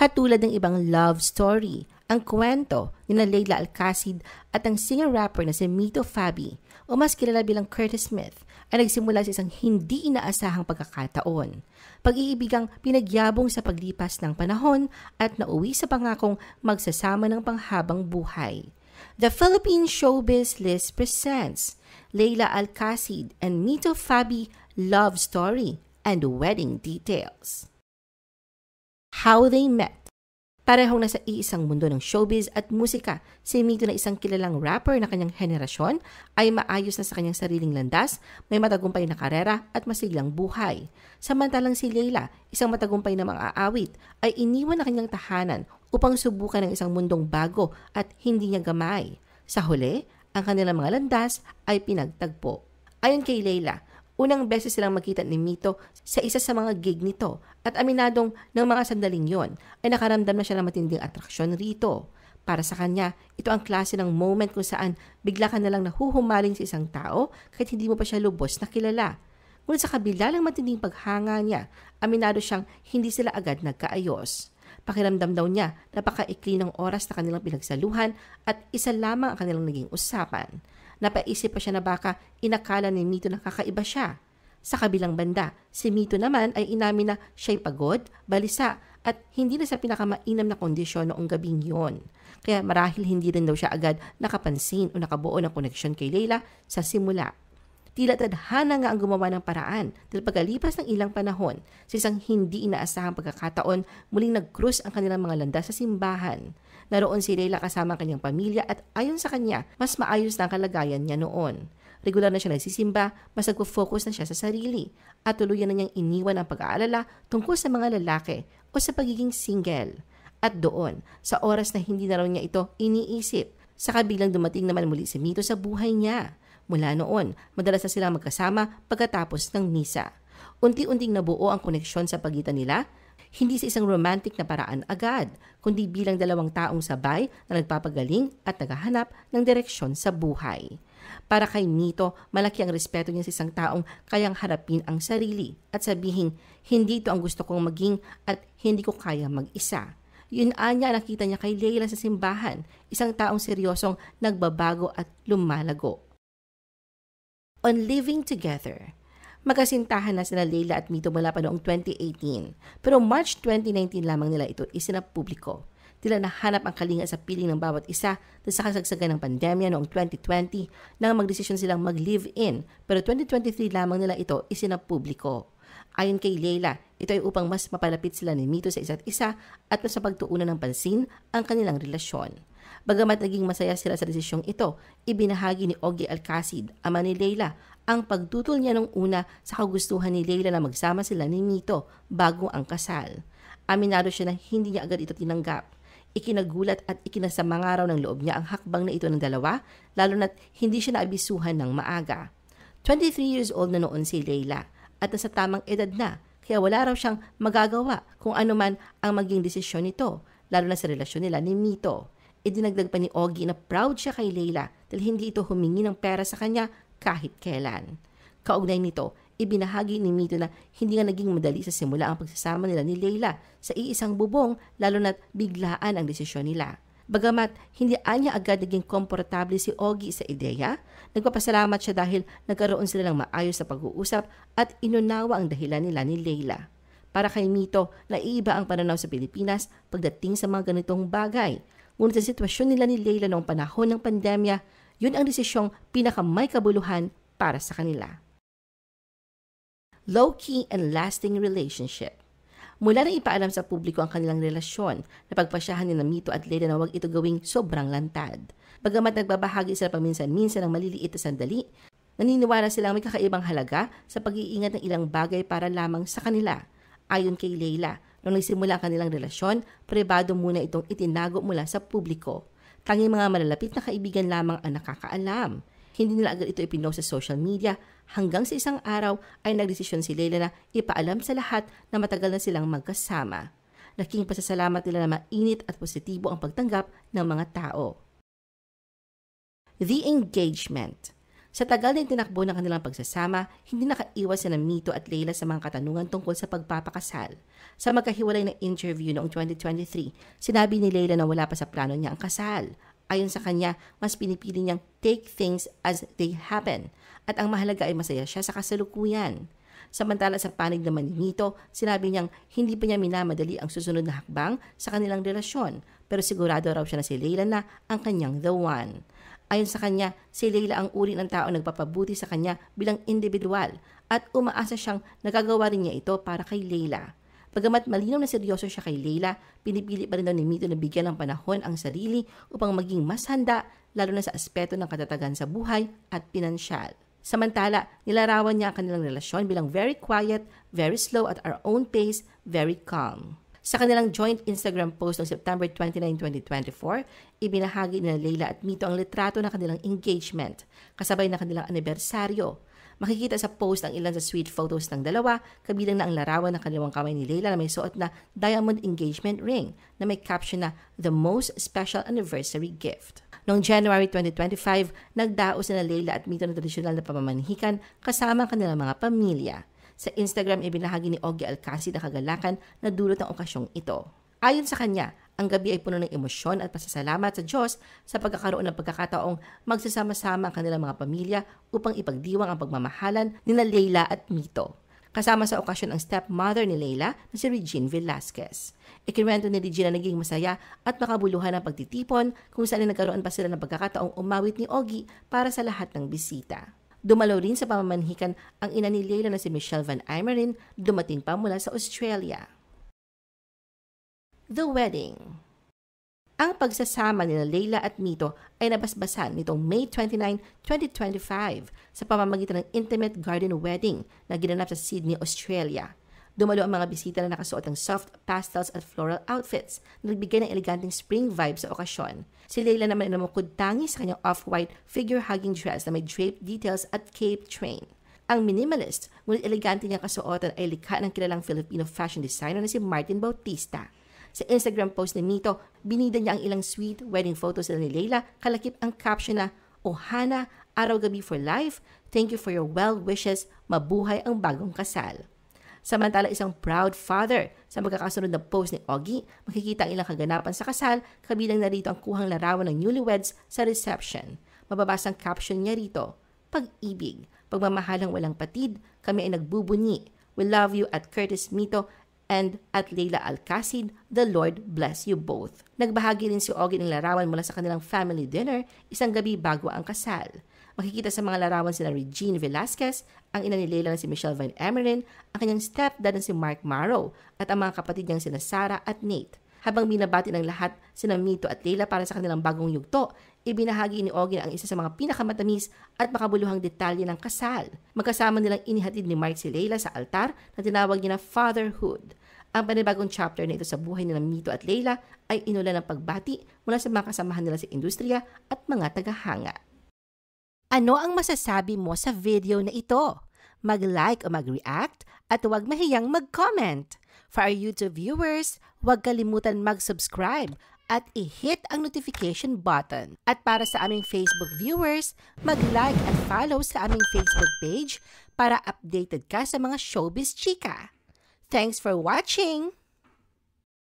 Katulad ng ibang love story, ang kwento ni na Leila Alcacid at ang singer-rapper na si Mito Fabi o mas kilala bilang Curtis Smith ay nagsimula sa isang hindi inaasahang pagkakataon. Pag-iibigang pinagyabong sa paglipas ng panahon at nauwi sa pangakong magsasama ng panghabang buhay. The Philippine Showbiz List presents Leila Alcacid and Mito Fabi Love Story and Wedding Details. How they met. Parehong nasa iisang mundo ng showbiz at musika, si Mito na isang kilalang rapper na kanyang henerasyon ay maayos na sa kanyang sariling landas, may matagumpay na karera at masiglang buhay. Samantalang si Leila, isang matagumpay na mang-aawit, ay iniwan na kanyang tahanan upang subukan ng isang mundong bago at hindi niya gamay. Sa huli, ang kanilang mga landas ay pinagtagpo. Ayon kay Leila, unang beses silang magkita ni Mito sa isa sa mga gig nito at aminadong ng mga sandaling yon ay nakaramdam na siya ng matinding atraksyon rito. Para sa kanya, ito ang klase ng moment kung saan bigla ka nalang nahuhumaling sa isang tao kahit hindi mo pa siya lubos na kilala. Ngunit sa kabila ng matinding paghanga niya, aminado siyang hindi sila agad nagkaayos. Pakiramdam daw niya napakaikli ng oras na kanilang pinagsaluhan at isa lamang ang kanilang naging usapan. Napaisip pa siya na baka inakala ni Mito na kakaiba siya. Sa kabilang banda, si Mito naman ay inamin na siya'y pagod, balisa at hindi na sa pinakamainam na kondisyon noong gabing yon. Kaya marahil hindi rin daw siya agad nakapansin o nakabuo ng koneksyon kay Leila sa simula. Tila tadhana nga ang gumawa ng paraan dahil pagkalipas ng ilang panahon, sa isang hindi inaasahang pagkakataon, muling nag-cruise ang kanilang mga landas sa simbahan. Naroon si Leila kasama ang kanyang pamilya at ayon sa kanya, mas maayos na ang kalagayan niya noon. Regular na siya nagsisimba, mas nagpo-focus na siya sa sarili at tuluyan na niyang iniwan ang pag-aalala tungkol sa mga lalaki o sa pagiging single. At doon, sa oras na hindi na raw niya ito iniisip, sa kabilang dumating naman muli si Mito sa buhay niya. Mula noon, madalas na silang magkasama pagkatapos ng misa. Unti-unting nabuo ang koneksyon sa pagitan nila, hindi sa isang romantic na paraan agad, kundi bilang dalawang taong sabay na nagpapagaling at naghahanap ng direksyon sa buhay. Para kay Mito, malaki ang respeto niya sa isang taong kayang harapin ang sarili at sabihin, hindi ito ang gusto kong maging at hindi ko kaya mag-isa. Yun anya nakita niya kay Leila sa simbahan, isang taong seryosong nagbabago at lumalago. On living together. Magkasintahan na sina Leila at Mito mula pa noong 2018, pero March 2019 lamang nila ito isinapubliko. Tila nahanap ang kalinga sa piling ng bawat isa dahil sa kasagsagan ng pandemya noong 2020 nang magdesisyon silang mag-live-in, pero 2023 lamang nila ito isinapubliko. Ayon kay Leila, ito ay upang mas mapalapit sila ni Mito sa isa't isa at mas mapagtuunan ng pansin ang kanilang relasyon. Bagamat naging masaya sila sa desisyong ito, ibinahagi ni Ogie Alcacid, ama ni Leila, ang pagtutol niya nung una sa kagustuhan ni Leila na magsama sila ni Mito bago ang kasal. Aminado siya na hindi niya agad ito tinanggap. Ikinagulat at ikinasamangaraw ng loob niya ang hakbang na ito ng dalawa, lalo na't hindi siya naabisuhan ng maaga. 23 years old na noon si Leila at nasa tamang edad na, kaya wala raw siyang magagawa kung ano man ang maging desisyon nito, lalo na sa relasyon nila ni Mito. Idinagdag pa ni Ogie na proud siya kay Leila dahil hindi ito humingi ng pera sa kanya kahit kailan. Kaugnay nito, ibinahagi ni Mito na hindi nga naging madali sa simula ang pagsasama nila ni Leila sa iisang bubong, lalo na't biglaan ang desisyon nila. Bagamat hindi anya agad naging komportable si Ogie sa ideya, nagpapasalamat siya dahil nagkaroon sila ng maayos na pag-uusap at inunawa ang dahilan nila ni Leila. Para kay Mito, naiiba ang pananaw sa Pilipinas pagdating sa mga ganitong bagay. Ngunit sa sitwasyon nila ni Leila noong panahon ng pandemya, yun ang desisyong pinakamay kabuluhan para sa kanila. Low-key and lasting relationship. Mula nang ipaalam sa publiko ang kanilang relasyon, napagpasyahan ni Mito at Leila na huwag ito gawing sobrang lantad. Bagamat nagbabahagi sila paminsan-minsan ng maliliit na sandali, naniniwala silang may kakaibang halaga sa pag-iingat ng ilang bagay para lamang sa kanila. Ayon kay Leila, nung nagsimula ang kanilang relasyon, pribado muna itong itinago mula sa publiko. Tanging mga malalapit na kaibigan lamang ang nakakaalam. Hindi nila agad ito ipinost sa social media hanggang sa isang araw ay nagdesisyon si Leila na ipaalam sa lahat na matagal na silang magkasama. Laking pasasalamat nila na mainit at positibo ang pagtanggap ng mga tao. The engagement. Sa tagal na tinakbo ng kanilang pagsasama, hindi nakaiwas sina Mito at Leila sa mga katanungan tungkol sa pagpapakasal. Sa magkahiwalay na interview noong 2023, sinabi ni Leila na wala pa sa plano niya ang kasal. Ayon sa kanya, mas pinipili niyang take things as they happen at ang mahalaga ay masaya siya sa kasalukuyan. Samantala sa panig naman ni Mito, sinabi niyang hindi pa niya minamadali ang susunod na hakbang sa kanilang relasyon pero sigurado raw siya na si Leila na ang kanyang the one. Ayon sa kanya, si Leila ang uri ng tao nagpapabuti sa kanya bilang individual at umaasa siyang nagagawa rin niya ito para kay Leila. Bagamat malinaw na seryoso siya kay Leila, pinipili pa rin daw ni Mito na bigyan ng panahon ang sarili upang maging mas handa lalo na sa aspeto ng katatagan sa buhay at pinansyal. Samantala, nilarawan niya ang kanilang relasyon bilang very quiet, very slow at our own pace, very calm. Sa kanilang joint Instagram post noong September 29, 2024, ibinahagi ni Leila at Mito ang litrato ng kanilang engagement, kasabay na kanilang anibersaryo. Makikita sa post ang ilan sa sweet photos ng dalawa, kabilang na ang larawan ng kanilang kamay ni Leila na may suot na diamond engagement ring na may caption na The Most Special Anniversary Gift. Noong January 2025, nagdaos na Leila at Mito ng tradisyonal na pamamanhikan kasama ang kanilang mga pamilya. Sa Instagram, ibinahagi ni Ogie Alcacid ang kagalakan na dulot ng okasyong ito. Ayon sa kanya, ang gabi ay puno ng emosyon at pasasalamat sa Diyos sa pagkakaroon ng pagkakataong magsasama-sama ang kanilang mga pamilya upang ipagdiwang ang pagmamahalan ni Leila at Mito. Kasama sa okasyon ang stepmother ni Leila na si Regine Velasquez. Ikinuwento ni Regine na naging masaya at makabuluhan ang pagtitipon kung saan nagkaroon pa sila ng pagkakataong umawit ni Ogie para sa lahat ng bisita. Dumalaw rin sa pamamanhikan ang ina ni Leila na si Michelle Van Amerin, dumating pa mula sa Australia. The Wedding. Ang pagsasama ni Leila at Mito ay nabasbasan nitong May 29, 2025 sa pamamagitan ng intimate garden wedding na ginanap sa Sydney, Australia. Dumalo ang mga bisita na nakasuot ng soft pastels at floral outfits na nagbigay ng eleganteng spring vibe sa okasyon. Si Leila naman ay namukod tangi sa kanyang off-white figure-hugging dress na may draped details at cape train. Ang minimalist, ngunit elegante niyang kasuotan ay likha ng kilalang Filipino fashion designer na si Martin Bautista. Sa Instagram post ni Mito, binida niya ang ilang sweet wedding photos ni Leila, kalakip ang caption na, Ohana, araw-gabi for life, thank you for your well wishes, mabuhay ang bagong kasal. Samantala isang proud father, sa magkakasunod na post ni Ogie, makikita ang ilang kaganapan sa kasal, kabilang na rito ang kuhang larawan ng newlyweds sa reception. Mababasang caption niya rito, Pag-ibig, pagmamahalang walang patid, kami ay nagbubunyi. We love you at Curtis Mito and at Leila Alcacid, the Lord bless you both. Nagbahagi rin si Ogie ng larawan mula sa kanilang family dinner isang gabi bago ang kasal. Makikita sa mga larawan sina Regine Velasquez, ang ina ni Leila na si Michelle Van Amerin, ang kanyang stepdad na si Mark Morrow, at ang mga kapatid niyang sina Sarah at Nate. Habang binabati ng lahat sina Mito at Leila para sa kanilang bagong yugto, ibinahagi ni Ogie ang isa sa mga pinakamatamis at makabuluhang detalye ng kasal. Magkasama nilang inihatid ni Mark si Leila sa altar na tinawag niya na fatherhood. Ang panibagong chapter na ito sa buhay nila Mito at Leila ay inulan ng pagbati mula sa mga kasamahan nila sa industriya at mga tagahanga. Ano ang masasabi mo sa video na ito? Mag-like o mag-react at huwag mahiyang mag-comment. For our YouTube viewers, huwag kalimutan mag-subscribe at i-hit ang notification button. At para sa aming Facebook viewers, mag-like at follow sa aming Facebook page para updated ka sa mga showbiz chika. Thanks for watching!